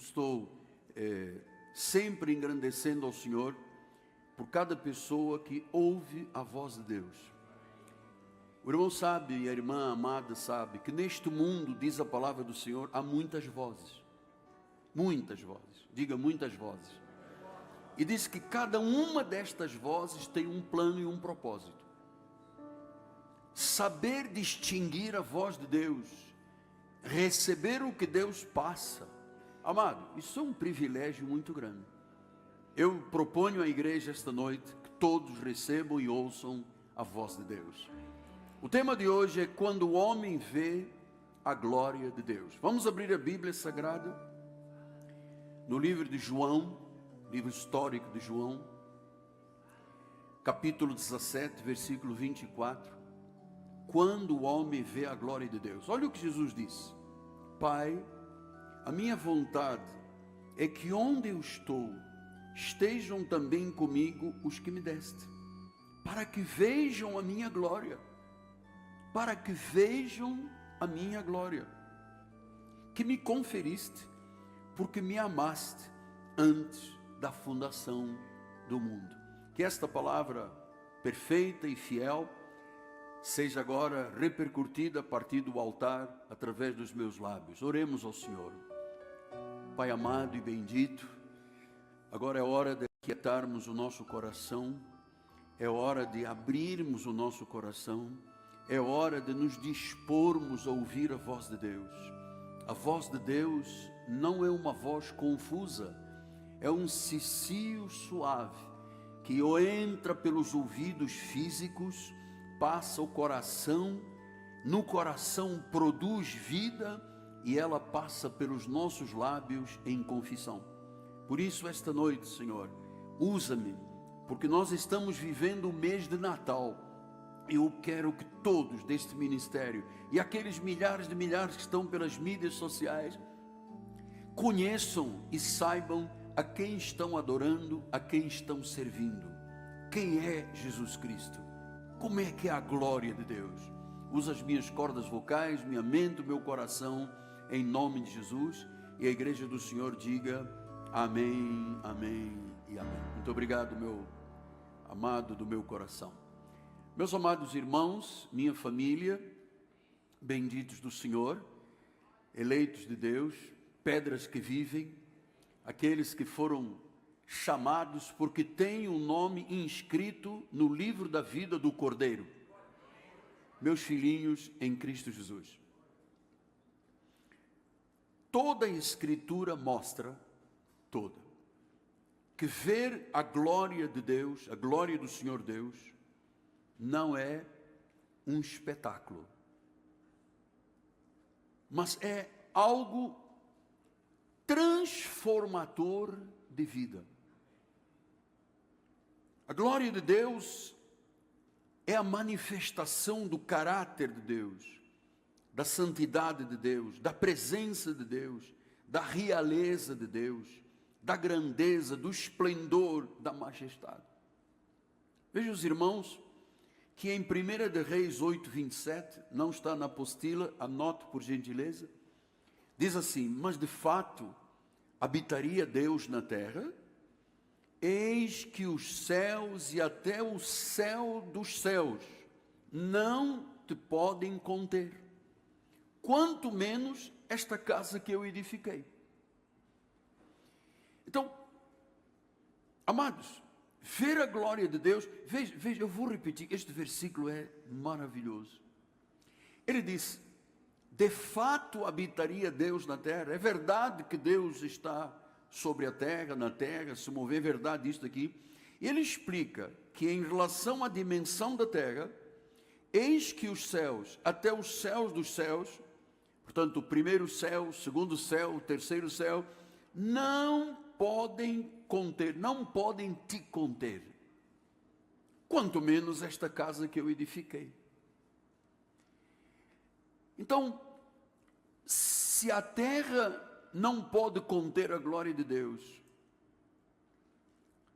estou sempre engrandecendo ao Senhor por cada pessoa que ouve a voz de Deus. O irmão sabe e a irmã amada sabe que neste mundo, diz a palavra do Senhor, há muitas vozes. Muitas vozes. Diga muitas vozes. E diz que cada uma destas vozes tem um plano e um propósito. Saber distinguir a voz de Deus, receber o que Deus passa, amado, isso é um privilégio muito grande. Eu proponho à igreja esta noite que todos recebam e ouçam a voz de Deus. O tema de hoje é quando o homem vê a glória de Deus. Vamos abrir a Bíblia Sagrada no livro de João, livro histórico de João, capítulo 17, versículo 24. Quando o homem vê a glória de Deus. Olha o que Jesus disse: Pai, a minha vontade é que onde eu estou, estejam também comigo os que me deste, para que vejam a minha glória, para que vejam a minha glória, que me conferiste, porque me amaste antes da fundação do mundo. Que esta palavra perfeita e fiel seja agora repercutida a partir do altar, através dos meus lábios. Oremos ao Senhor. Pai amado e bendito, agora é hora de aquietarmos o nosso coração, é hora de abrirmos o nosso coração, é hora de nos dispormos a ouvir a voz de Deus. A voz de Deus não é uma voz confusa, é um cicio suave, que entra pelos ouvidos físicos, passa o coração, no coração produz vida e ela passa pelos nossos lábios em confissão. Por isso esta noite, Senhor, usa-me, porque nós estamos vivendo o mês de Natal. Eu quero que todos deste ministério e aqueles milhares de milhares que estão pelas mídias sociais conheçam e saibam a quem estão adorando, a quem estão servindo. Quem é Jesus Cristo? Como é que é a glória de Deus? Usa as minhas cordas vocais, minha mente, meu coração, em nome de Jesus. E a igreja do Senhor diga amém, amém e amém. Muito obrigado, meu amado do meu coração. Meus amados irmãos, minha família, benditos do Senhor, eleitos de Deus, pedras que vivem, aqueles que foram chamados porque têm um nome inscrito no livro da vida do Cordeiro, meus filhinhos em Cristo Jesus. Toda a Escritura mostra, toda, que ver a glória de Deus, a glória do Senhor Deus, não é um espetáculo, mas é algo transformador de vida. A glória de Deus é a manifestação do caráter de Deus, da santidade de Deus, da presença de Deus, da realeza de Deus, da grandeza, do esplendor, da majestade. Veja os irmãos, que em 1 de Reis 8:27, não está na apostila, anote por gentileza, diz assim: mas de fato habitaria Deus na terra? Eis que os céus e até o céu dos céus não te podem conter, quanto menos esta casa que eu edifiquei. Então, amados, ver a glória de Deus, veja, eu vou repetir, este versículo é maravilhoso. Ele diz: de fato habitaria Deus na terra. É verdade que Deus está sobre a terra, na terra, se mover, é verdade isto aqui. Ele explica que em relação à dimensão da terra, eis que os céus, até os céus dos céus, portanto o primeiro céu, o segundo céu, o terceiro céu, não podem conter, não podem te conter, quanto menos esta casa que eu edifiquei. Então, se a terra não pode conter a glória de Deus,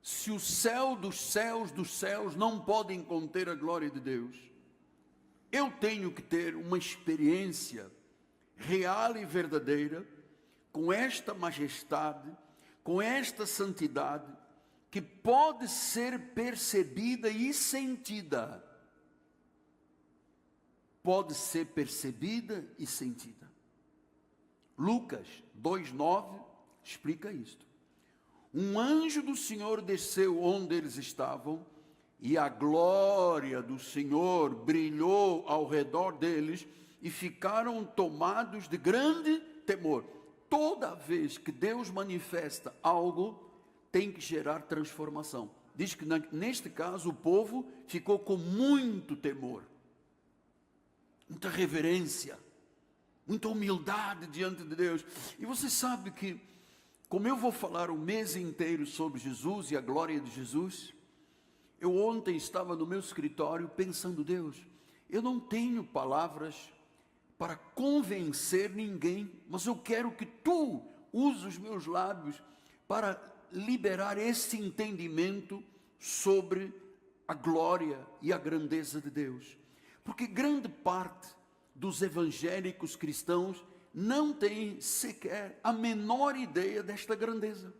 se o céu dos céus não podem conter a glória de Deus, eu tenho que ter uma experiência real e verdadeira com esta majestade, com esta santidade, que pode ser percebida e sentida. Pode ser percebida e sentida. Lucas 2,9 explica isto. Um anjo do Senhor desceu onde eles estavam, e a glória do Senhor brilhou ao redor deles, e ficaram tomados de grande temor. Toda vez que Deus manifesta algo, tem que gerar transformação. Diz que neste caso o povo ficou com muito temor, muita reverência, muita humildade diante de Deus. E você sabe que, como eu vou falar o mês inteiro sobre Jesus e a glória de Jesus, eu ontem estava no meu escritório pensando, Deus, eu não tenho palavras para convencer ninguém, mas eu quero que Tu use os meus lábios para liberar esse entendimento sobre a glória e a grandeza de Deus. Porque grande parte dos evangélicos cristãos não tem sequer a menor ideia desta grandeza.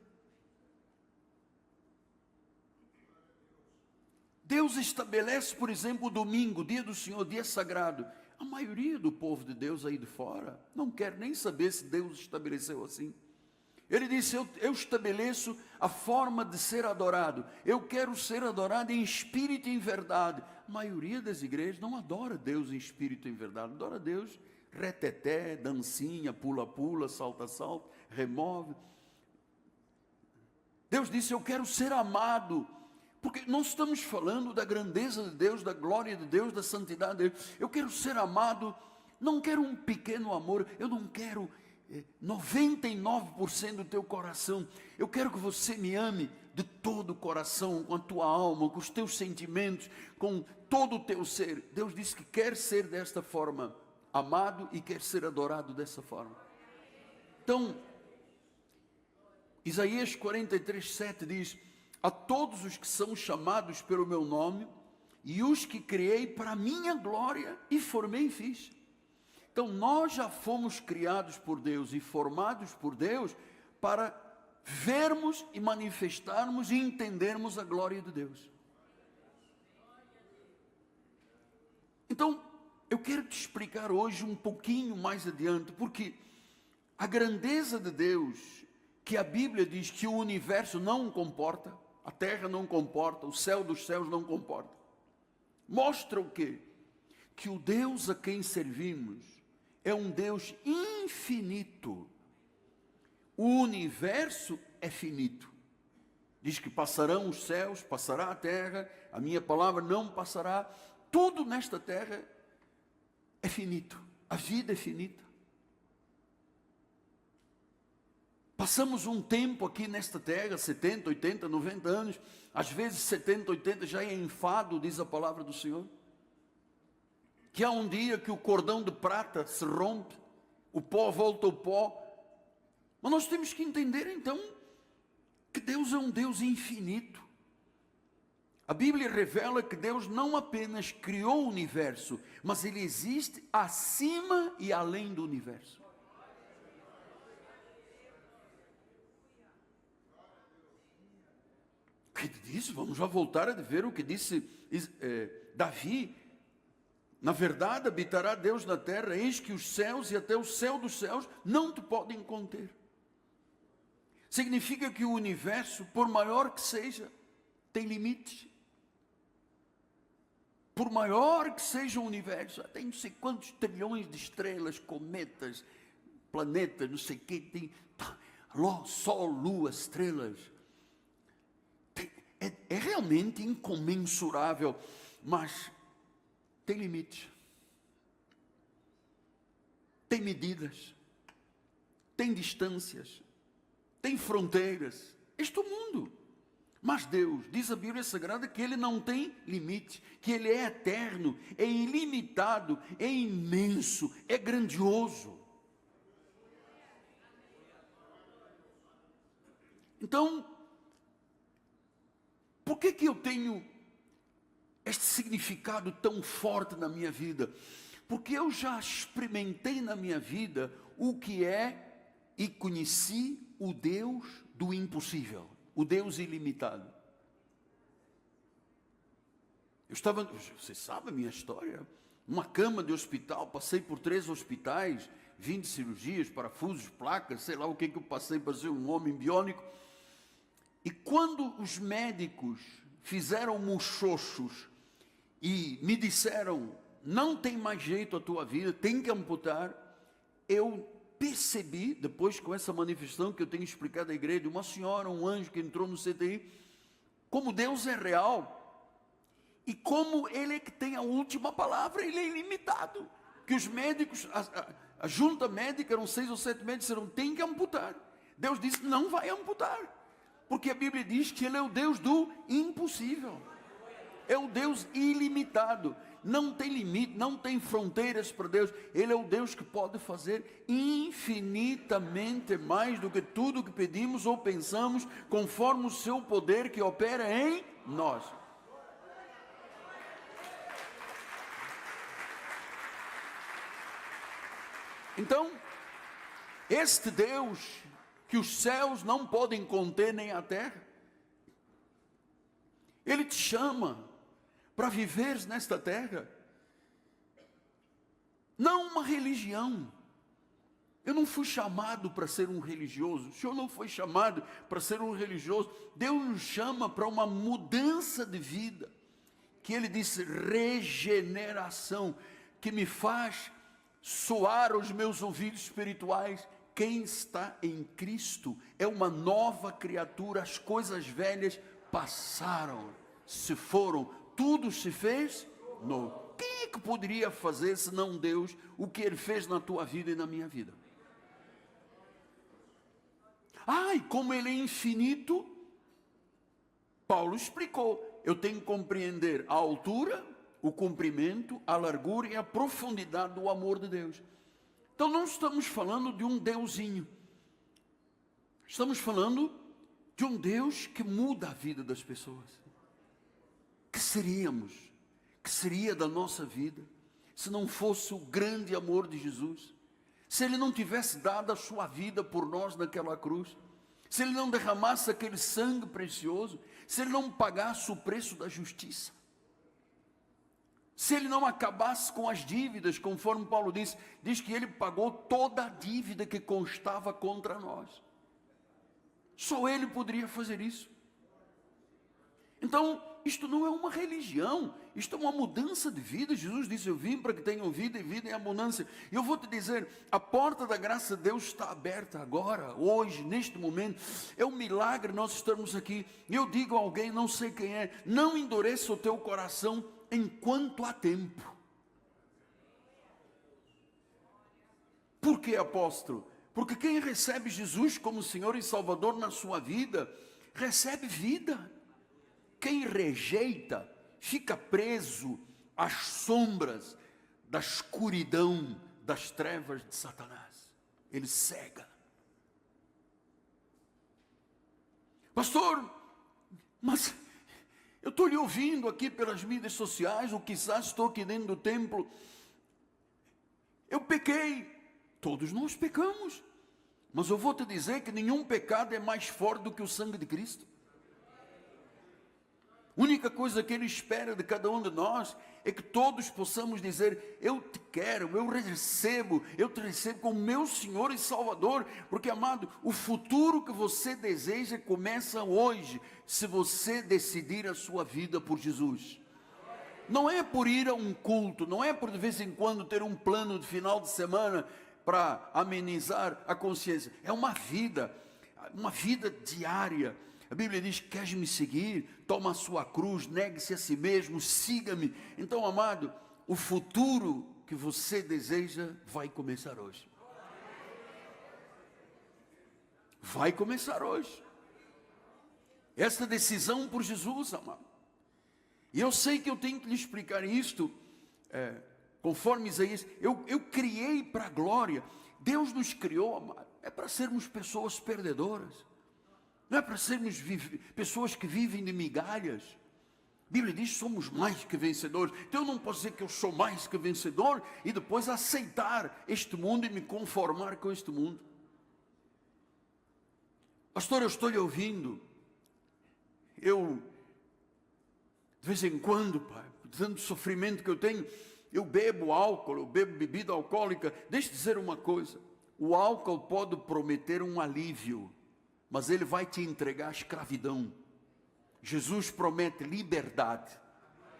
Deus estabelece, por exemplo, o domingo, o dia do Senhor, dia sagrado. A maioria do povo de Deus aí de fora não quer nem saber se Deus estabeleceu assim. Ele disse, eu estabeleço a forma de ser adorado. Eu quero ser adorado em espírito e em verdade. A maioria das igrejas não adora Deus em espírito e em verdade. Adora Deus reteté, dancinha, pula-pula, salta-salta, remove. Deus disse, eu quero ser amado. Porque nós estamos falando da grandeza de Deus, da glória de Deus, da santidade de Deus. Eu quero ser amado, não quero um pequeno amor, eu não quero 99% do teu coração. Eu quero que você me ame de todo o coração, com a tua alma, com os teus sentimentos, com todo o teu ser. Deus disse que quer ser desta forma amado e quer ser adorado dessa forma. Então, Isaías 43:7 diz, a todos os que são chamados pelo meu nome, e os que criei para a minha glória, e formei e fiz. Então, nós já fomos criados por Deus e formados por Deus para vermos e manifestarmos e entendermos a glória de Deus. Então, eu quero te explicar hoje um pouquinho mais adiante, porque a grandeza de Deus, que a Bíblia diz que o universo não comporta, a terra não comporta, o céu dos céus não comporta, mostra o quê? Que o Deus a quem servimos é um Deus infinito. O universo é finito. Diz que passarão os céus, passará a terra, a minha palavra não passará. Tudo nesta terra é finito. A vida é finita. Passamos um tempo aqui nesta terra, 70, 80, 90 anos. Às vezes 70, 80 já é enfado, diz a palavra do Senhor. Que há um dia que o cordão de prata se rompe, o pó volta ao pó. Mas nós temos que entender então que Deus é um Deus infinito. A Bíblia revela que Deus não apenas criou o universo, mas Ele existe acima e além do universo. O que disse? Vamos já voltar a ver o que disse Davi. Na verdade, habitará Deus na terra, eis que os céus e até o céu dos céus não te podem conter. Significa que o universo, por maior que seja, tem limites. Por maior que seja o universo, tem não sei quantos trilhões de estrelas, cometas, planetas, não sei o que, tem sol, lua, estrelas. É realmente incomensurável, mas tem limites, tem medidas, tem distâncias, tem fronteiras. Este é o mundo. Mas Deus, diz a Bíblia Sagrada, que Ele não tem limite, que Ele é eterno, é ilimitado, é imenso, é grandioso. Então, por que eu tenho este significado tão forte na minha vida? Porque eu já experimentei na minha vida o que é e conheci o Deus do impossível, o Deus ilimitado. Eu estava, você sabe a minha história, uma cama de hospital, passei por 3 hospitais, 20 cirurgias, parafusos, placas, sei lá o que eu passei para ser um homem biônico. E quando os médicos fizeram muxoxos e me disseram, não tem mais jeito a tua vida, tem que amputar, eu percebi, depois com essa manifestação que eu tenho explicado à igreja, uma senhora, um anjo que entrou no CTI, como Deus é real, e como Ele é que tem a última palavra, Ele é ilimitado. Que os médicos, a junta médica, eram 6 ou 7 médicos, disseram, tem que amputar. Deus disse, não vai amputar. Porque a Bíblia diz que Ele é o Deus do impossível. É o Deus ilimitado. Não tem limite, não tem fronteiras para Deus. Ele é o Deus que pode fazer infinitamente mais do que tudo que pedimos ou pensamos, conforme o seu poder que opera em nós. Então, este Deus que os céus não podem conter nem a terra, Ele te chama para viveres nesta terra, não uma religião. Eu não fui chamado para ser um religioso, o Senhor não foi chamado para ser um religioso. Deus nos chama para uma mudança de vida, que Ele disse regeneração, que me faz soar aos meus ouvidos espirituais, quem está em Cristo é uma nova criatura, as coisas velhas passaram, se foram, tudo se fez novo. Quem é que poderia fazer, senão Deus, o que Ele fez na tua vida e na minha vida? E como Ele é infinito, Paulo explicou, eu tenho que compreender a altura, o comprimento, a largura e a profundidade do amor de Deus. Então não estamos falando de um deusinho. Estamos falando de um Deus que muda a vida das pessoas. Que seríamos? Que seria da nossa vida se não fosse o grande amor de Jesus? Se Ele não tivesse dado a sua vida por nós naquela cruz? Se Ele não derramasse aquele sangue precioso? Se Ele não pagasse o preço da justiça? Se Ele não acabasse com as dívidas, conforme Paulo diz que Ele pagou toda a dívida que constava contra nós. Só Ele poderia fazer isso. Então, isto não é uma religião, isto é uma mudança de vida. Jesus disse, eu vim para que tenham vida e vida em abundância. E eu vou te dizer, a porta da graça de Deus está aberta agora, hoje, neste momento. É um milagre nós estarmos aqui. Eu digo a alguém, não sei quem é, não endureça o teu coração enquanto há tempo. Por que, apóstolo? Porque quem recebe Jesus como Senhor e Salvador na sua vida, recebe vida. Quem rejeita, fica preso às sombras da escuridão, das trevas de Satanás. Ele cega. Pastor, mas eu estou lhe ouvindo aqui pelas mídias sociais, ou quizás estou aqui dentro do templo. Eu pequei. Todos nós pecamos. Mas eu vou te dizer que nenhum pecado é mais forte do que o sangue de Cristo. A única coisa que Ele espera de cada um de nós é que todos possamos dizer, eu te quero, eu te recebo como meu Senhor e Salvador, porque, amado, o futuro que você deseja começa hoje, se você decidir a sua vida por Jesus. Não é por ir a um culto, não é por de vez em quando ter um plano de final de semana para amenizar a consciência, é uma vida diária. A Bíblia diz, queres me seguir? Toma a sua cruz, negue-se a si mesmo, siga-me. Então, amado, o futuro que você deseja vai começar hoje. Vai começar hoje. Esta decisão por Jesus, amado. E eu sei que eu tenho que lhe explicar isto, conforme Isaías, eu criei para a glória. Deus nos criou, amado, é para sermos pessoas perdedoras. Não é para sermos pessoas que vivem de migalhas. A Bíblia diz que somos mais que vencedores. Então eu não posso dizer que eu sou mais que vencedor e depois aceitar este mundo e me conformar com este mundo. Pastor, eu estou lhe ouvindo. Eu, de vez em quando, pai, tanto sofrimento que eu tenho, eu bebo álcool, eu bebo bebida alcoólica. Deixa eu dizer uma coisa: o álcool pode prometer um alívio, mas ele vai te entregar a escravidão. Jesus promete liberdade.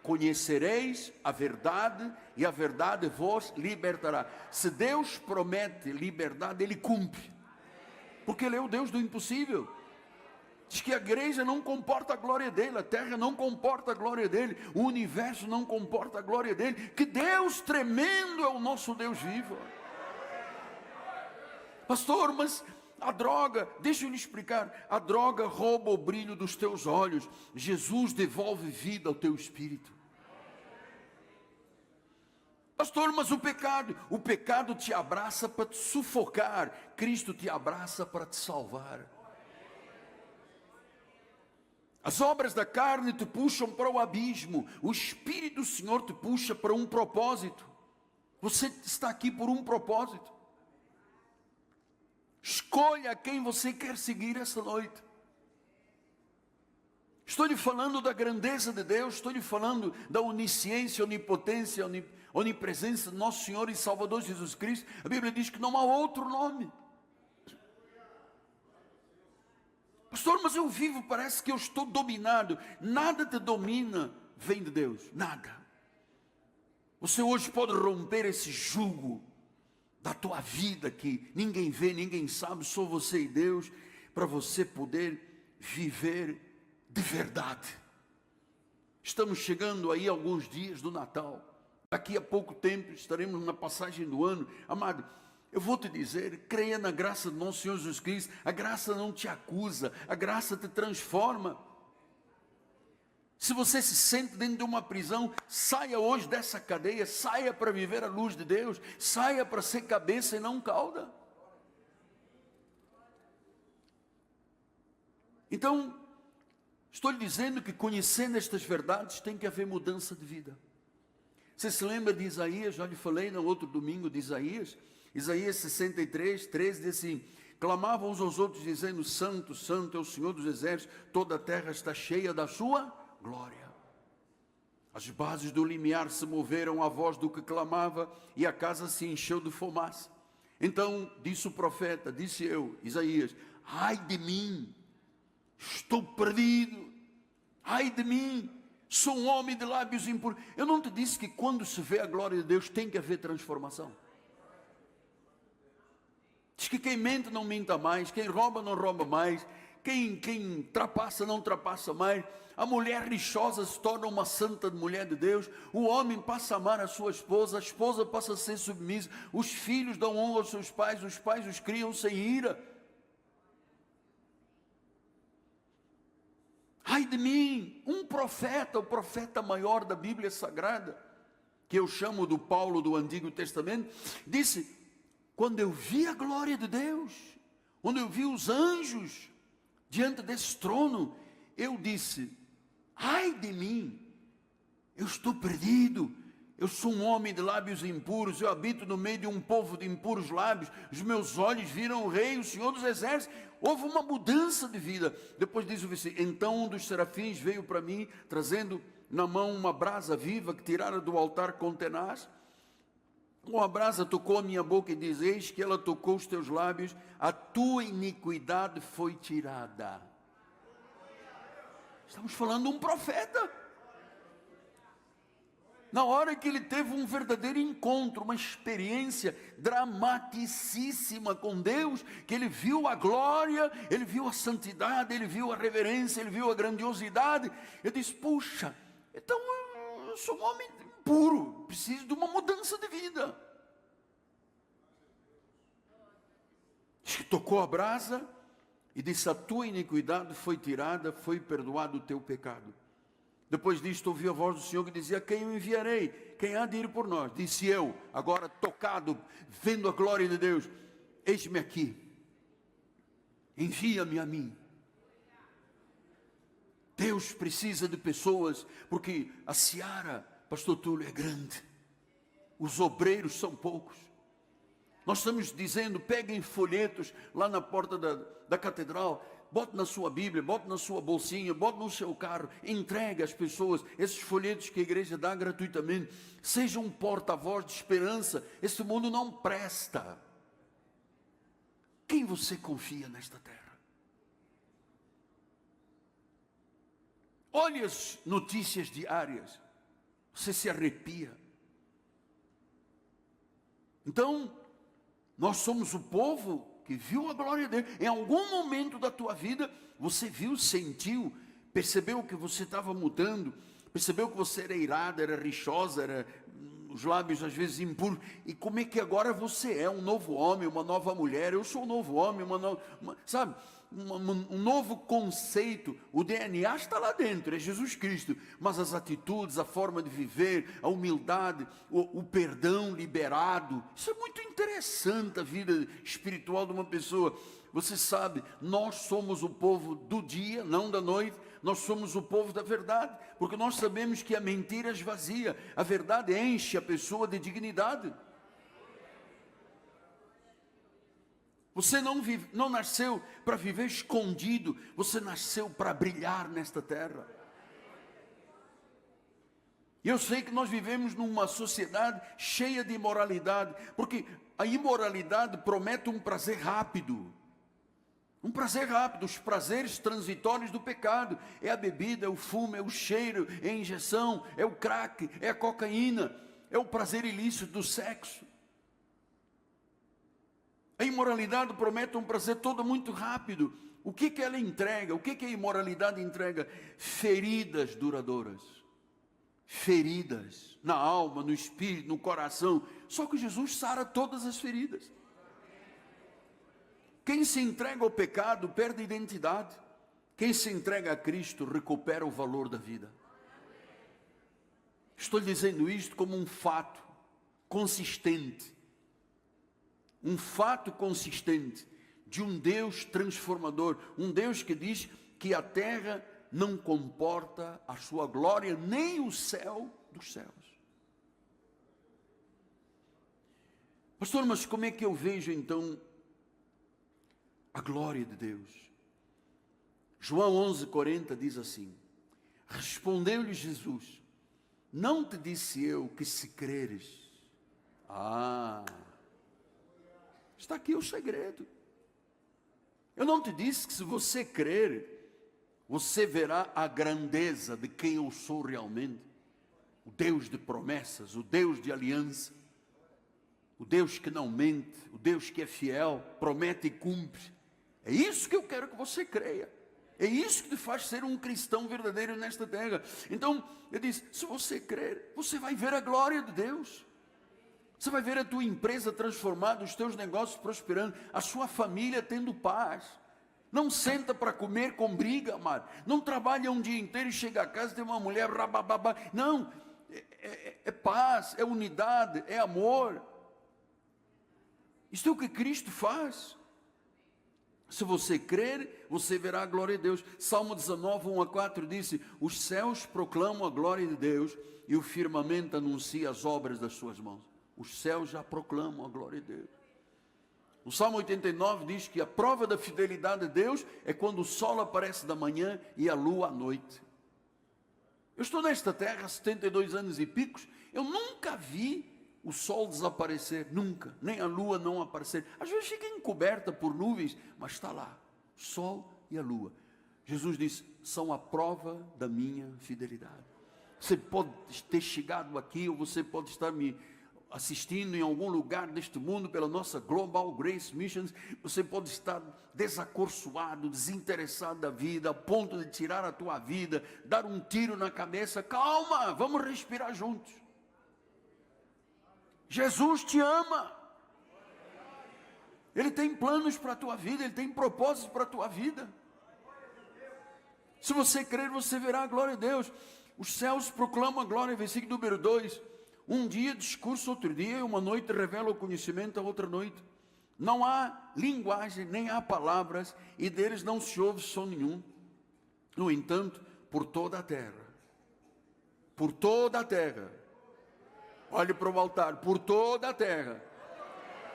Conhecereis a verdade e a verdade vos libertará. Se Deus promete liberdade, Ele cumpre, porque Ele é o Deus do impossível. Diz que a igreja não comporta a glória dele, a terra não comporta a glória dele, o universo não comporta a glória dele. Que Deus tremendo é o nosso Deus vivo. Pastor, mas a droga, deixa eu lhe explicar, a droga rouba o brilho dos teus olhos. Jesus devolve vida ao teu espírito. Pastor, mas o pecado te abraça para te sufocar, Cristo te abraça para te salvar. As obras da carne te puxam para o abismo, o Espírito do Senhor te puxa para um propósito. Você está aqui por um propósito. Escolha quem você quer seguir essa noite. Estou lhe falando da grandeza de Deus, estou lhe falando da onisciência, onipotência, onipresença de nosso Senhor e Salvador Jesus Cristo. A Bíblia diz que não há outro nome. Pastor, mas eu vivo, parece que eu estou dominado. Nada te domina, vem de Deus, nada. Você hoje pode romper esse jugo da tua vida que ninguém vê, ninguém sabe, só você e Deus, para você poder viver de verdade. Estamos chegando aí alguns dias do Natal. Daqui a pouco tempo estaremos na passagem do ano. Amado, eu vou te dizer, creia na graça do nosso Senhor Jesus Cristo. A graça não te acusa, a graça te transforma. Se você se sente dentro de uma prisão, saia hoje dessa cadeia, saia para viver a luz de Deus, saia para ser cabeça e não cauda. Então, estou lhe dizendo que conhecendo estas verdades tem que haver mudança de vida. Você se lembra de Isaías? Já lhe falei no outro domingo de Isaías. Isaías 63, 13 diz assim: clamavam uns aos outros dizendo: Santo, Santo é o Senhor dos exércitos, toda a terra está cheia da sua glória. As bases do limiar se moveram à voz do que clamava e a casa se encheu de fumaça. Então disse o profeta, disse eu, Isaías: ai de mim, estou perdido, ai de mim, sou um homem de lábios impuros. Eu não te disse que quando se vê a glória de Deus tem que haver transformação? Diz que quem mente não minta mais, quem rouba não rouba mais, quem trapassa não trapassa mais. A mulher rixosa se torna uma santa mulher de Deus, o homem passa a amar a esposa passa a ser submissa, os filhos dão honra aos seus pais, os pais os criam sem ira. Ai de mim, um profeta, o profeta maior da Bíblia Sagrada, que eu chamo do Paulo do Antigo Testamento, disse: quando eu vi a glória de Deus, quando eu vi os anjos diante desse trono, eu disse: ai de mim, eu estou perdido, eu sou um homem de lábios impuros, eu habito no meio de um povo de impuros lábios, os meus olhos viram o Rei, o Senhor dos Exércitos. Houve uma mudança de vida. Depois diz o versículo: então um dos serafins veio para mim, trazendo na mão uma brasa viva que tirara do altar com tenaz. Com a brasa tocou a minha boca e diz: eis que ela tocou os teus lábios, a tua iniquidade foi tirada. Estamos falando de um profeta. Na hora que ele teve um verdadeiro encontro, uma experiência dramaticíssima com Deus, que ele viu a glória, ele viu a santidade, ele viu a reverência, ele viu a grandiosidade, ele disse: puxa, então eu sou um homem puro, preciso de uma mudança de vida. Diz que tocou a brasa e disse: a tua iniquidade foi tirada, foi perdoado o teu pecado. Depois disto ouvi a voz do Senhor que dizia: quem eu enviarei? Quem há de ir por nós? Disse eu, agora tocado, vendo a glória de Deus: eis-me aqui, envia-me a mim. Deus precisa de pessoas, porque a seara, pastor Túlio, é grande, os obreiros são poucos. Nós estamos dizendo: peguem folhetos lá na porta da catedral, bote na sua Bíblia, bote na sua bolsinha, bote no seu carro, entregue às pessoas esses folhetos que a igreja dá gratuitamente. Seja um porta-voz de esperança. Esse mundo não presta. Quem você confia nesta terra? Olhe as notícias diárias, você se arrepia. Então, nós somos o povo que viu a glória de Deus. Em algum momento da tua vida, você viu, sentiu, percebeu que você estava mudando, percebeu que você era irada, era rixosa, era os lábios às vezes impuros. E como é que agora você é um novo homem, uma nova mulher? Eu sou um novo homem, sabe? Um novo conceito. O DNA está lá dentro, é Jesus Cristo, mas as atitudes, a forma de viver, a humildade, o perdão liberado, isso é muito interessante. A vida espiritual de uma pessoa. Você sabe, nós somos o povo do dia, não da noite. Nós somos o povo da verdade, porque nós sabemos que a mentira esvazia, a verdade enche a pessoa de dignidade. Você não nasceu para viver escondido, você nasceu para brilhar nesta terra. E eu sei que nós vivemos numa sociedade cheia de imoralidade, porque a imoralidade promete um prazer rápido. Um prazer rápido, os prazeres transitórios do pecado. É a bebida, é o fumo, é o cheiro, é a injeção, é o crack, é a cocaína, é o prazer ilícito do sexo. A imoralidade promete um prazer todo muito rápido. O que ela entrega? O que a imoralidade entrega? Feridas duradouras. Feridas na alma, no espírito, no coração. Só que Jesus sara todas as feridas. Quem se entrega ao pecado perde a identidade. Quem se entrega a Cristo recupera o valor da vida. Estou dizendo isto como um fato consistente. Um fato consistente de um Deus transformador. Um Deus que diz que a terra não comporta a sua glória, nem o céu dos céus. Pastor, mas como é que eu vejo então a glória de Deus? João 11:40 diz assim: respondeu-lhe Jesus, não te disse eu que se creres? Está aqui o segredo. Eu não te disse que se você crer, você verá a grandeza de quem eu sou realmente? O Deus de promessas, o Deus de aliança, o Deus que não mente, o Deus que é fiel, promete e cumpre. É isso que eu quero que você creia. É isso que te faz ser um cristão verdadeiro nesta terra. Então, eu disse, se você crer, você vai ver a glória de Deus. Você vai ver a tua empresa transformada, os teus negócios prosperando, a sua família tendo paz. Não senta para comer com briga, amado. Não trabalha um dia inteiro e chega a casa e tem uma mulher rabababá. Não, é paz, é unidade, é amor. Isto é o que Cristo faz. Se você crer, você verá a glória de Deus. Salmo 19, 1-4 disse, os céus proclamam a glória de Deus e o firmamento anuncia as obras das suas mãos. Os céus já proclamam a glória de Deus. O Salmo 89 diz que a prova da fidelidade de Deus é quando o sol aparece da manhã e a lua à noite. Eu estou nesta terra há 72 anos e picos, eu nunca vi o sol desaparecer, nunca, nem a lua não aparecer. Às vezes fica encoberta por nuvens, mas está lá, o sol e a lua. Jesus disse, são a prova da minha fidelidade. Você pode ter chegado aqui, ou você pode estar me assistindo em algum lugar deste mundo pela nossa Global Grace Missions, você pode estar desacorçoado, desinteressado da vida, a ponto de tirar a tua vida, dar um tiro na cabeça. Calma, vamos respirar juntos. Jesus te ama. Ele tem planos para a tua vida, Ele tem propósitos para a tua vida. Se você crer, você verá a glória de Deus. Os céus proclamam a glória, versículo número 2. Um dia discurso, outro dia, e uma noite revela o conhecimento, a outra noite. Não há linguagem, nem há palavras, e deles não se ouve som nenhum. No entanto, por toda a terra, olhe para o altar, por toda a terra,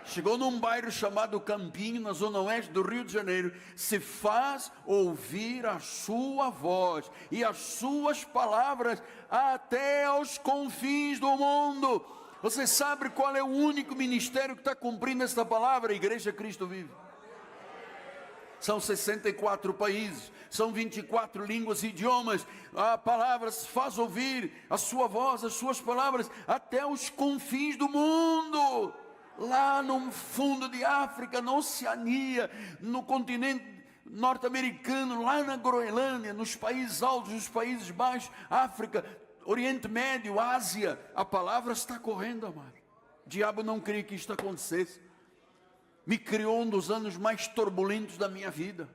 Chegou num bairro chamado Campinho, na zona oeste do Rio de Janeiro. Se faz ouvir a sua voz e as suas palavras até aos confins do mundo. Você sabe qual é o único ministério que está cumprindo esta palavra? A Igreja Cristo Vive. São 64 países, são 24 línguas e idiomas. A palavra se faz ouvir a sua voz, as suas palavras até os confins do mundo. Lá no fundo de África, na Oceania, no continente norte-americano, lá na Groenlândia, nos países altos, nos países baixos, África, Oriente Médio, Ásia, a palavra está correndo, amado. O diabo não queria que isto acontecesse. Me criou um dos anos mais turbulentos da minha vida.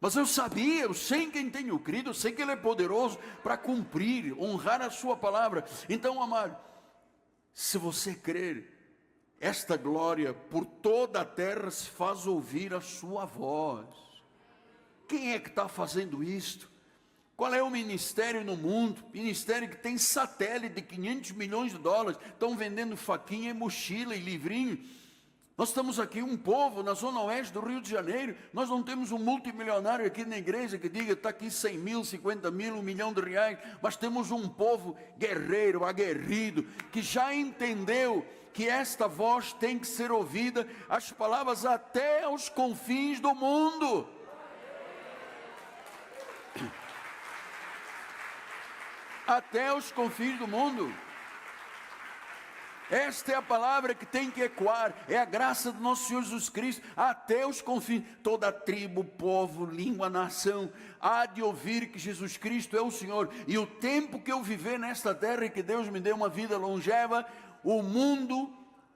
Mas eu sabia, eu sei em quem tenho crido, eu sei que Ele é poderoso para cumprir, honrar a sua palavra. Então, amado, se você crer, esta glória por toda a terra se faz ouvir a sua voz. Quem é que está fazendo isto? Qual é o ministério no mundo? Ministério que tem satélite de 500 milhões de dólares. Estão vendendo faquinha e mochila e livrinho. Nós estamos aqui um povo na zona oeste do Rio de Janeiro. Nós não temos um multimilionário aqui na igreja que diga, está aqui 100 mil, 50 mil, R$1 milhão. Mas temos um povo guerreiro, aguerrido, que já entendeu que esta voz tem que ser ouvida, as palavras até aos confins do mundo. Até os confins do mundo. Esta é a palavra que tem que ecoar, é a graça do nosso Senhor Jesus Cristo, até os confins, toda tribo, povo, língua, nação, há de ouvir que Jesus Cristo é o Senhor, e o tempo que eu viver nesta terra e que Deus me dê uma vida longeva, o mundo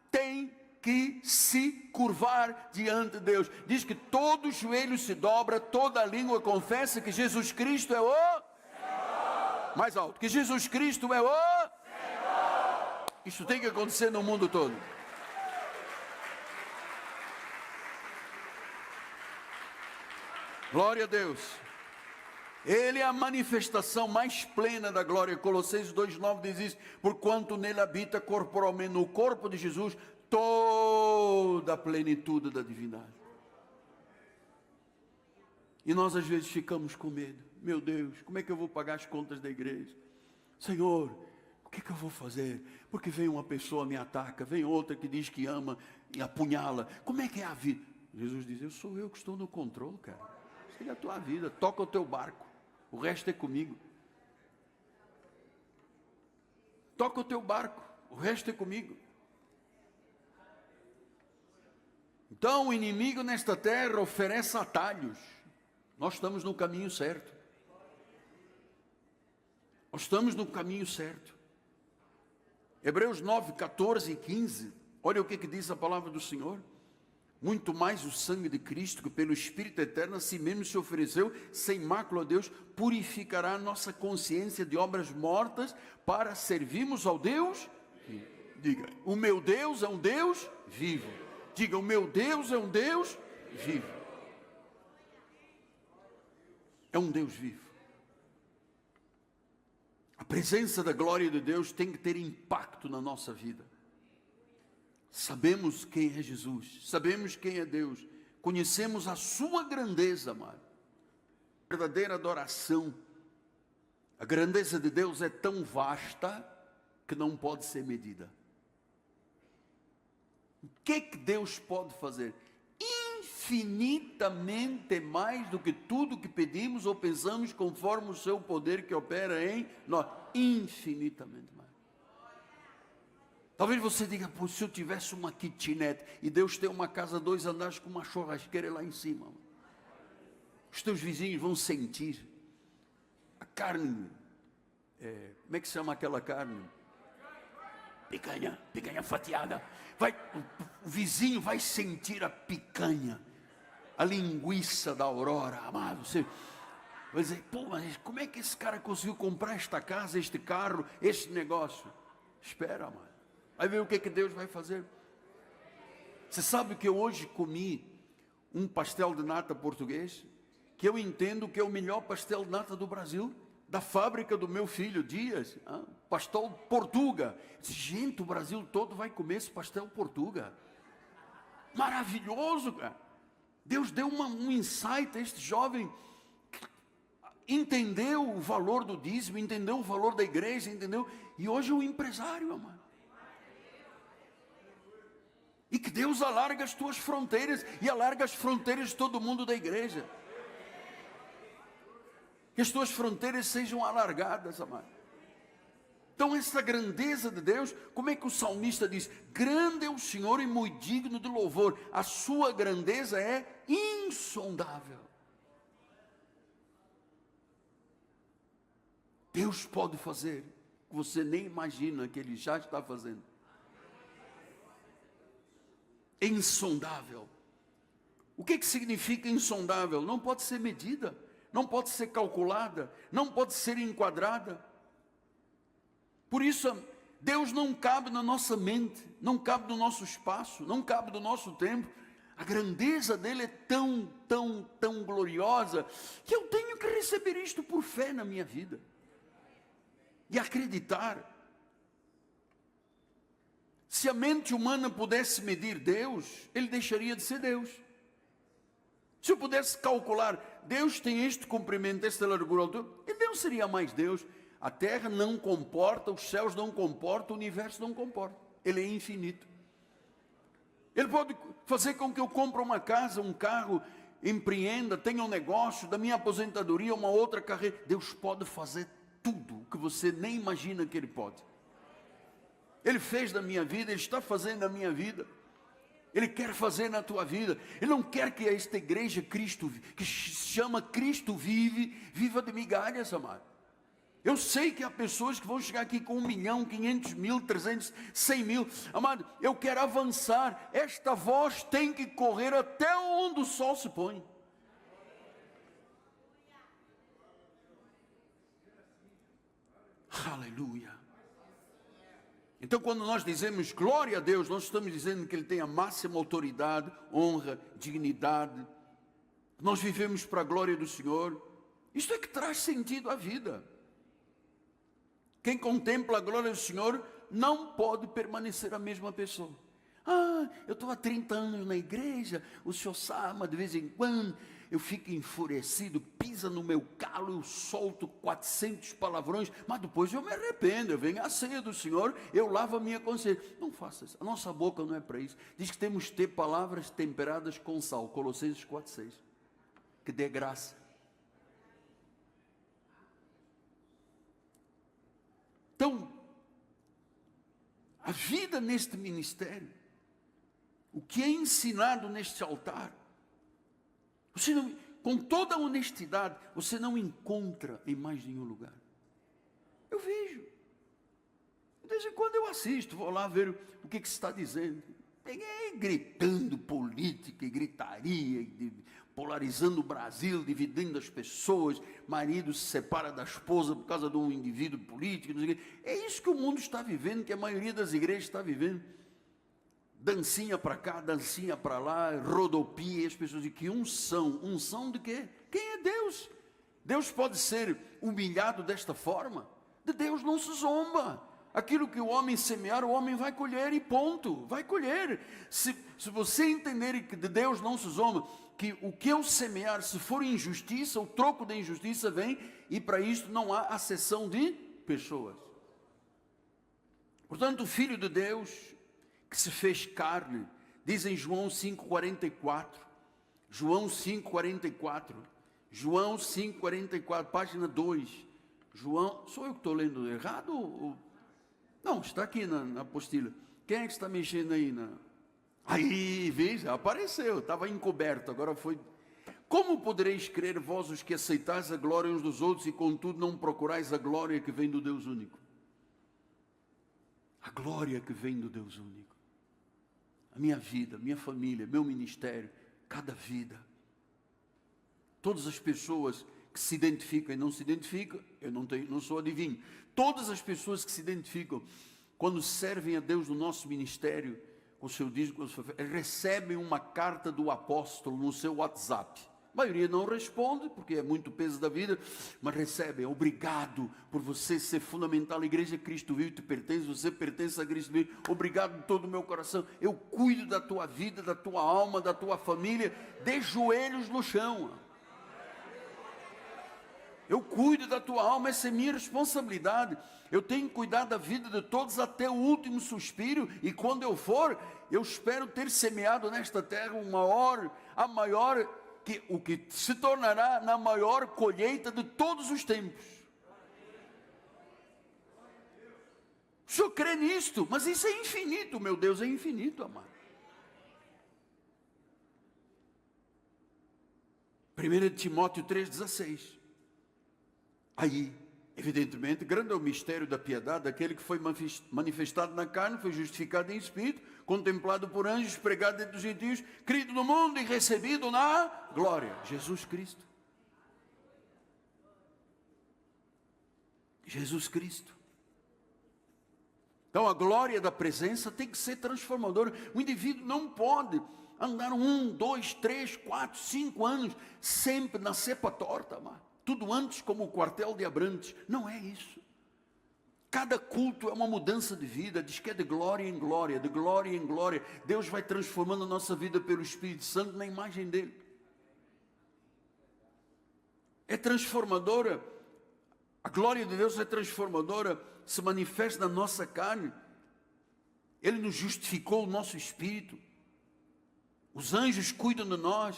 tem que se curvar diante de Deus. Diz que todo joelho se dobra, toda língua confessa que Jesus Cristo é o Senhor. Mais alto, que Jesus Cristo é o Senhor. Isso tem que acontecer no mundo todo. Glória a Deus. Ele é a manifestação mais plena da glória. Colossenses 2,9 diz isso. Porquanto nele habita corporalmente, no corpo de Jesus, toda a plenitude da divindade. E nós às vezes ficamos com medo. Meu Deus, como é que eu vou pagar as contas da igreja? Senhor, o que eu vou fazer? Porque vem uma pessoa me ataca, vem outra que diz que ama e apunhala. Como é que é a vida? Jesus diz, sou eu que estou no controle, cara. Siga a tua vida, toca o teu barco, o resto é comigo. Toca o teu barco, o resto é comigo. Então o inimigo nesta terra oferece atalhos. Nós estamos no caminho certo. Nós estamos no caminho certo. Hebreus 9, 14 e 15, olha o que diz a palavra do Senhor. Muito mais o sangue de Cristo, que pelo Espírito Eterno a si mesmo se ofereceu, sem mácula a Deus, purificará a nossa consciência de obras mortas, para servirmos ao Deus. Diga, o meu Deus é um Deus vivo. Diga, o meu Deus é um Deus vivo. É um Deus vivo. A presença da glória de Deus tem que ter impacto na nossa vida. Sabemos quem é Jesus, sabemos quem é Deus, conhecemos a sua grandeza, amado. Verdadeira adoração. A grandeza de Deus é tão vasta que não pode ser medida. O que Deus pode fazer? Infinitamente mais do que tudo que pedimos ou pensamos, conforme o seu poder que opera em nós. Infinitamente mais. Talvez você diga, pô, se eu tivesse uma kitnet e Deus tem uma casa 2 andares com uma churrasqueira lá em cima, os teus vizinhos vão sentir a carne, como é que se chama aquela carne? Picanha fatiada. O vizinho vai sentir a picanha, a linguiça da Aurora, amado. Você vai dizer, pô, mas como é que esse cara conseguiu comprar esta casa, este carro, este negócio? Espera, amado. Aí vê o que Deus vai fazer. Você sabe que eu hoje comi um pastel de nata português, que eu entendo que é o melhor pastel de nata do Brasil, da fábrica do meu filho Dias, pastel Portuga. Gente, o Brasil todo vai comer esse pastel Portuga. Maravilhoso, cara. Deus deu um insight a este jovem, entendeu o valor do dízimo, entendeu o valor da igreja, entendeu? E hoje é um empresário, amado. E que Deus alarga as tuas fronteiras e alarga as fronteiras de todo mundo da igreja. Que as tuas fronteiras sejam alargadas, amado. Então essa grandeza de Deus, como é que o salmista diz? Grande é o Senhor e muito digno de louvor. A sua grandeza é insondável. Deus pode fazer o que você nem imagina que Ele já está fazendo. É insondável. O que significa insondável? Não pode ser medida, não pode ser calculada, não pode ser enquadrada. Por isso, Deus não cabe na nossa mente, não cabe no nosso espaço, não cabe no nosso tempo. A grandeza dele é tão, tão, tão gloriosa, que eu tenho que receber isto por fé na minha vida. E acreditar. Se a mente humana pudesse medir Deus, ele deixaria de ser Deus. Se eu pudesse calcular, Deus tem este comprimento, esta largura, altura, ele não seria mais Deus. A terra não comporta, os céus não comportam, o universo não comporta. Ele é infinito. Ele pode fazer com que eu compre uma casa, um carro, empreenda, tenha um negócio, da minha aposentadoria, uma outra carreira. Deus pode fazer tudo o que você nem imagina que Ele pode. Ele fez na minha vida, Ele está fazendo na minha vida. Ele quer fazer na tua vida. Ele não quer que esta igreja Cristo, que se chama Cristo Vive, viva de migalhas, amado. Eu sei que há pessoas que vão chegar aqui com 1 milhão, 500 mil, 300, 100 mil. Amado, eu quero avançar. Esta voz tem que correr até onde o sol se põe. Aleluia. Então, quando nós dizemos glória a Deus, nós estamos dizendo que Ele tem a máxima autoridade, honra, dignidade. Nós vivemos para a glória do Senhor. Isto é que traz sentido à vida. Quem contempla a glória do Senhor não pode permanecer a mesma pessoa. Eu estou há 30 anos na igreja, o Senhor sabe, de vez em quando eu fico enfurecido, pisa no meu calo, eu solto 400 palavrões, mas depois eu me arrependo, eu venho à ceia do Senhor, eu lavo a minha consciência. Não faça isso, a nossa boca não é para isso. Diz que temos que ter palavras temperadas com sal, Colossenses 4,6, que dê graça. Então, a vida neste ministério, o que é ensinado neste altar, você não, com toda a honestidade, você não encontra em mais nenhum lugar. Eu vejo. De vez em quando eu assisto, vou lá ver o que se está dizendo. Ninguém gritando política e gritaria, polarizando o Brasil, dividindo as pessoas, marido se separa da esposa por causa de um indivíduo político. Não sei o quê. É isso que o mundo está vivendo, que a maioria das igrejas está vivendo. Dancinha para cá, dancinha para lá, rodopia, as pessoas dizem que unção de quê? Quem é Deus? Deus pode ser humilhado desta forma? De Deus não se zomba. Aquilo que o homem semear, o homem vai colher e ponto, vai colher. Se você entender que de Deus não se zomba, que o que eu semear, se for injustiça, o troco da injustiça vem, e para isto não há acessão de pessoas. Portanto, o Filho de Deus, que se fez carne, diz em João 5,44, João 5,44, página 2, João, sou eu que estou lendo errado? Não, está aqui na apostila. Quem é que está mexendo aí? Aí, veja, apareceu, estava encoberto, agora foi. Como podereis crer vós os que aceitais a glória uns dos outros e contudo não procurais a glória que vem do Deus único? A glória que vem do Deus único. A minha vida, minha família, meu ministério, cada vida. Todas as pessoas que se identificam e não se identificam, eu não sou adivinho. Todas as pessoas que se identificam, quando servem a Deus no nosso ministério, com o seu dízimo, recebem uma carta do apóstolo no seu WhatsApp. A maioria não responde, porque é muito peso da vida, mas recebem. Obrigado por você ser fundamental. A igreja Cristo vive te pertence, você pertence a Cristo vive. Obrigado de todo o meu coração. Eu cuido da tua vida, da tua alma, da tua família, de joelhos no chão. Eu cuido da tua alma, essa é minha responsabilidade. Eu tenho que cuidar da vida de todos até o último suspiro. E quando eu for, eu espero ter semeado nesta terra a maior, o que se tornará na maior colheita de todos os tempos. O senhor crê nisto? Mas isso é infinito, meu Deus, é infinito, amado. 1 Timóteo 3,16. Aí, evidentemente, grande é o mistério da piedade, aquele que foi manifestado na carne, foi justificado em espírito, contemplado por anjos, pregado entre os gentios, crido no mundo e recebido na glória. Jesus Cristo. Jesus Cristo. Então a glória da presença tem que ser transformadora. O indivíduo não pode andar 1, 2, 3, 4, 5 anos sempre na cepa torta, amado. Tudo antes como o quartel de Abrantes. Não é isso. Cada culto é uma mudança de vida. Diz que é de glória em glória, de glória em glória. Deus vai transformando a nossa vida pelo Espírito Santo na imagem dele. É transformadora. A glória de Deus é transformadora. Se manifesta na nossa carne. Ele nos justificou o nosso espírito. Os anjos cuidam de nós.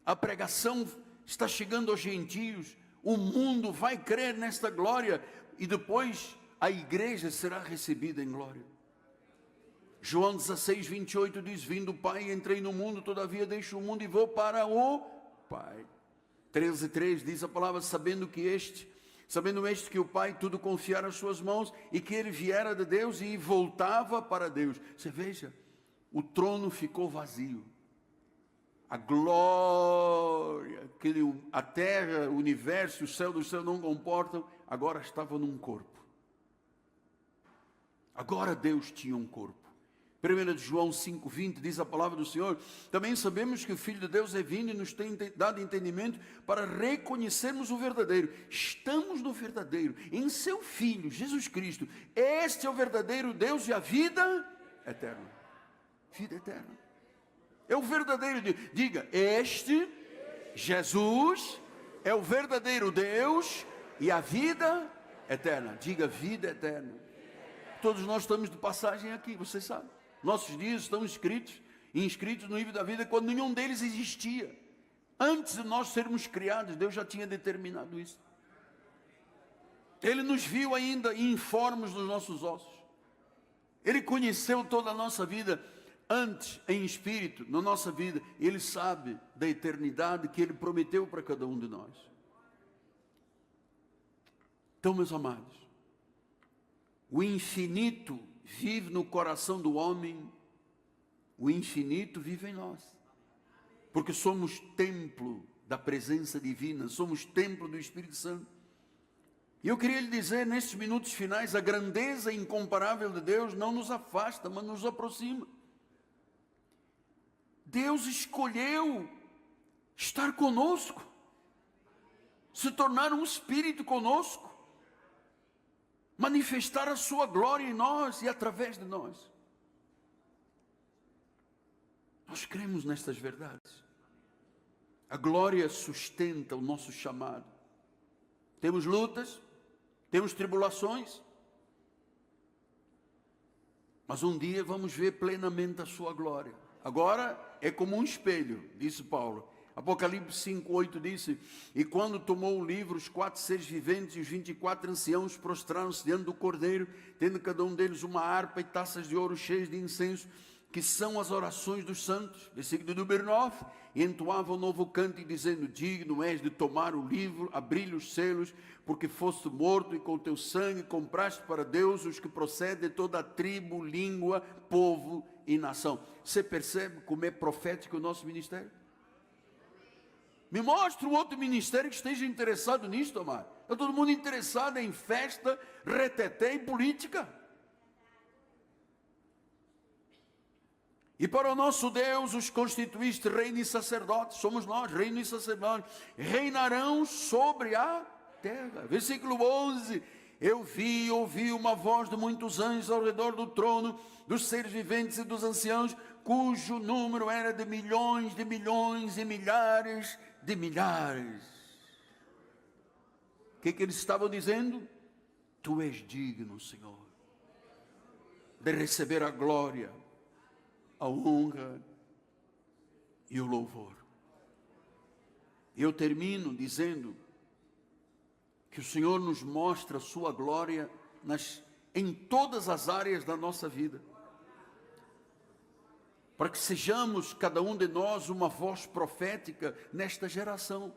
A pregação está chegando aos gentios, o mundo vai crer nesta glória, e depois a igreja será recebida em glória. João 16, 28 diz, vindo o Pai, entrei no mundo, todavia deixo o mundo e vou para o Pai. 13:3 diz a palavra, sabendo este que o Pai tudo confiara às suas mãos, e que ele viera de Deus e voltava para Deus. Você veja, o trono ficou vazio. A glória, que a terra, o universo, o céu do céu não comportam, agora estava num corpo. Agora Deus tinha um corpo. 1 João 5,20 diz a palavra do Senhor, também sabemos que o Filho de Deus é vindo e nos tem dado entendimento para reconhecermos o verdadeiro. Estamos no verdadeiro, em seu Filho, Jesus Cristo. Este é o verdadeiro Deus e a vida eterna. Vida eterna. É o verdadeiro Deus. Diga, este, Jesus, é o verdadeiro Deus e a vida eterna. Diga, vida eterna. Todos nós estamos de passagem aqui, você sabe. Nossos dias estão inscritos no livro da vida quando nenhum deles existia. Antes de nós sermos criados, Deus já tinha determinado isso. Ele nos viu ainda informes dos nossos ossos. Ele conheceu toda a nossa vida antes, em espírito, na nossa vida. Ele sabe da eternidade que Ele prometeu para cada um de nós. Então, meus amados, o infinito vive no coração do homem, o infinito vive em nós, porque somos templo da presença divina, somos templo do Espírito Santo. E eu queria lhe dizer, nesses minutos finais, a grandeza incomparável de Deus não nos afasta, mas nos aproxima. Deus escolheu estar conosco, se tornar um Espírito conosco, manifestar a sua glória em nós e através de nós. Nós cremos nestas verdades. A glória sustenta o nosso chamado. Temos lutas, temos tribulações, mas um dia vamos ver plenamente a sua glória. Agora é como um espelho, disse Paulo. Apocalipse 5:8 disse, e quando tomou o livro, os 4 seres viventes e os 24 anciãos prostraram-se diante do Cordeiro, tendo cada um deles uma harpa e taças de ouro cheias de incenso, que são as orações dos santos. Versículo número 9, e entoavam um novo canto, dizendo, digno és de tomar o livro, abrir os selos, porque foste morto e com o teu sangue compraste para Deus os que procedem de toda a tribo, língua, povo e nação. Você percebe como é profético o nosso ministério? Me mostra um outro ministério que esteja interessado nisto, amado. Está todo mundo interessado em festa, reteté e política. E para o nosso Deus os constituíste reino e sacerdotes, somos nós, reino e sacerdote, reinarão sobre a terra. Versículo 11, eu ouvi uma voz de muitos anjos ao redor do trono, dos seres viventes e dos anciãos, cujo número era de milhões e milhares de milhares. O que eles estavam dizendo? Tu és digno, Senhor, de receber a glória, a honra e o louvor. Eu termino dizendo que o Senhor nos mostra a sua glória em todas as áreas da nossa vida, para que sejamos, cada um de nós, uma voz profética nesta geração.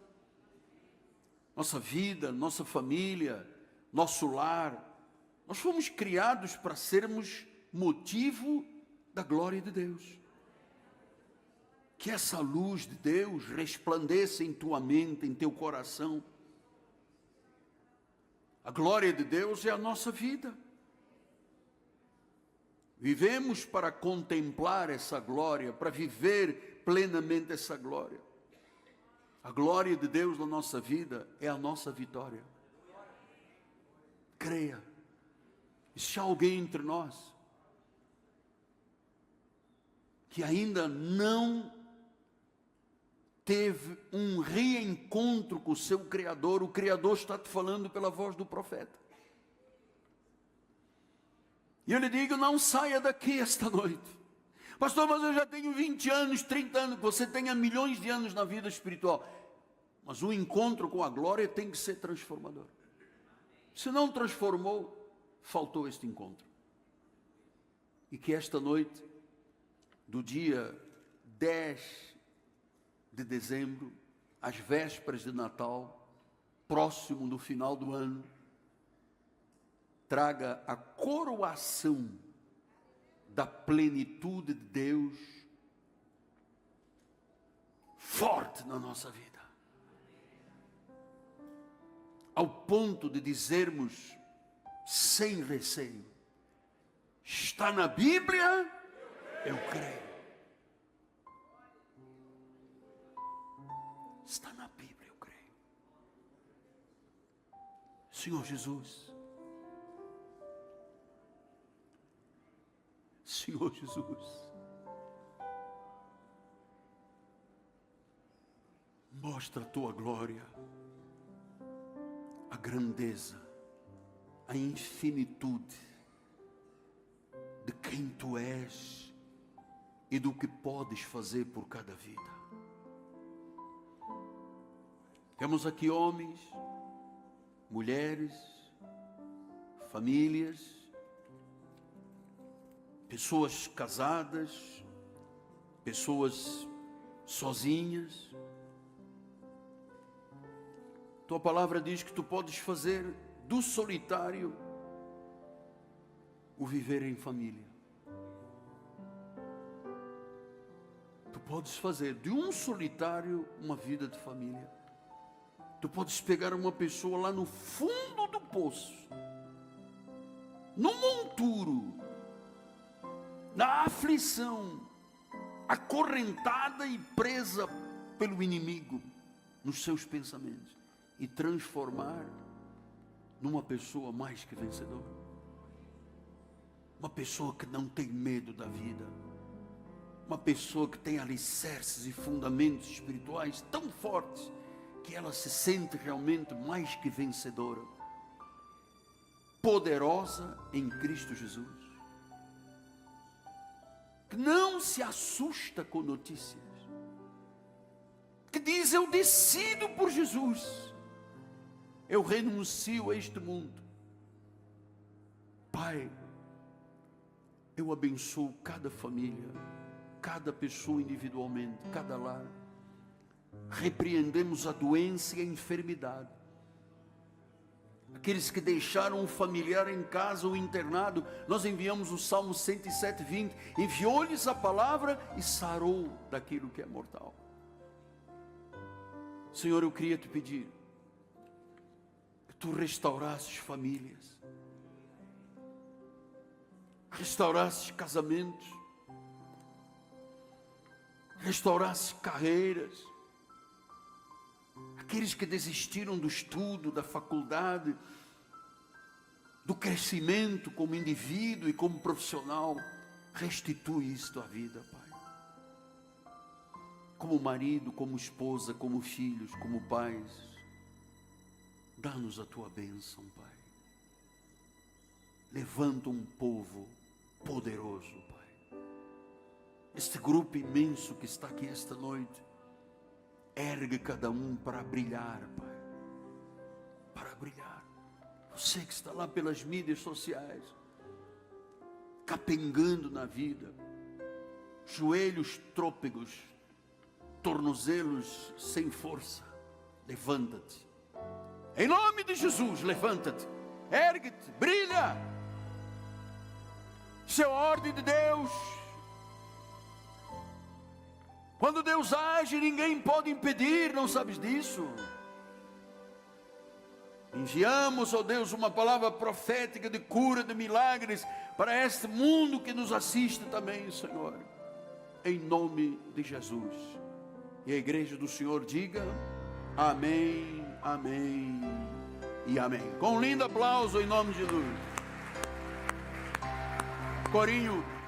Nossa vida, nossa família, nosso lar, nós fomos criados para sermos motivo da glória de Deus. Que essa luz de Deus resplandeça em tua mente, em teu coração. A glória de Deus é a nossa vida. Vivemos para contemplar essa glória, para viver plenamente essa glória. A glória de Deus na nossa vida é a nossa vitória. Creia. E se há alguém entre nós que ainda não teve um reencontro com o seu Criador, o Criador está te falando pela voz do profeta. E eu lhe digo, não saia daqui esta noite. Pastor, mas eu já tenho 20 anos, 30 anos, você tenha milhões de anos na vida espiritual. Mas o encontro com a glória tem que ser transformador. Se não transformou, faltou este encontro. E que esta noite, do dia 10 de dezembro, às vésperas de Natal, próximo do final do ano, traga a coroação da plenitude de Deus forte na nossa vida, ao ponto de dizermos sem receio: está na Bíblia, eu creio. Está na Bíblia, eu creio. Senhor Jesus, Senhor Jesus, mostra a tua glória, a grandeza, a infinitude de quem tu és e do que podes fazer por cada vida. Temos aqui homens, mulheres, famílias, pessoas casadas, pessoas sozinhas. Tua palavra diz que tu podes fazer do solitário o viver em família. Tu podes fazer de um solitário uma vida de família. Tu podes pegar uma pessoa lá no fundo do poço, no monturo, na aflição, acorrentada e presa pelo inimigo nos seus pensamentos, e transformar numa pessoa mais que vencedora, uma pessoa que não tem medo da vida, uma pessoa que tem alicerces e fundamentos espirituais tão fortes que ela se sente realmente mais que vencedora, poderosa em Cristo Jesus, que não se assusta com notícias, que diz: eu decido por Jesus, eu renuncio a este mundo. Pai, eu abençoo cada família, cada pessoa individualmente, cada lar. Repreendemos a doença e a enfermidade. Aqueles que deixaram um familiar em casa ou internado, nós enviamos o Salmo 107:20, enviou-lhes a palavra e sarou daquilo que é mortal. Senhor, eu queria te pedir que tu restaurasses famílias, restaurasses casamentos, restaurasse carreiras. Aqueles que desistiram do estudo, da faculdade, do crescimento como indivíduo e como profissional, restitui isto à vida, Pai. Como marido, como esposa, como filhos, como pais, dá-nos a tua bênção, Pai. Levanta um povo poderoso, Pai. Este grupo imenso que está aqui esta noite, ergue cada um para brilhar, Pai. Para brilhar. Você que está lá pelas mídias sociais, capengando na vida, joelhos trôpegos, tornozelos sem força, levanta-te. Em nome de Jesus, levanta-te, ergue-te, brilha. Isso é a ordem de Deus. Quando Deus age, ninguém pode impedir, não sabes disso? Enviamos, ó Deus, uma palavra profética de cura, de milagres, para este mundo que nos assiste também, Senhor. Em nome de Jesus. E a igreja do Senhor diga: amém, amém e amém. Com um lindo aplauso em nome de Jesus. Corinho.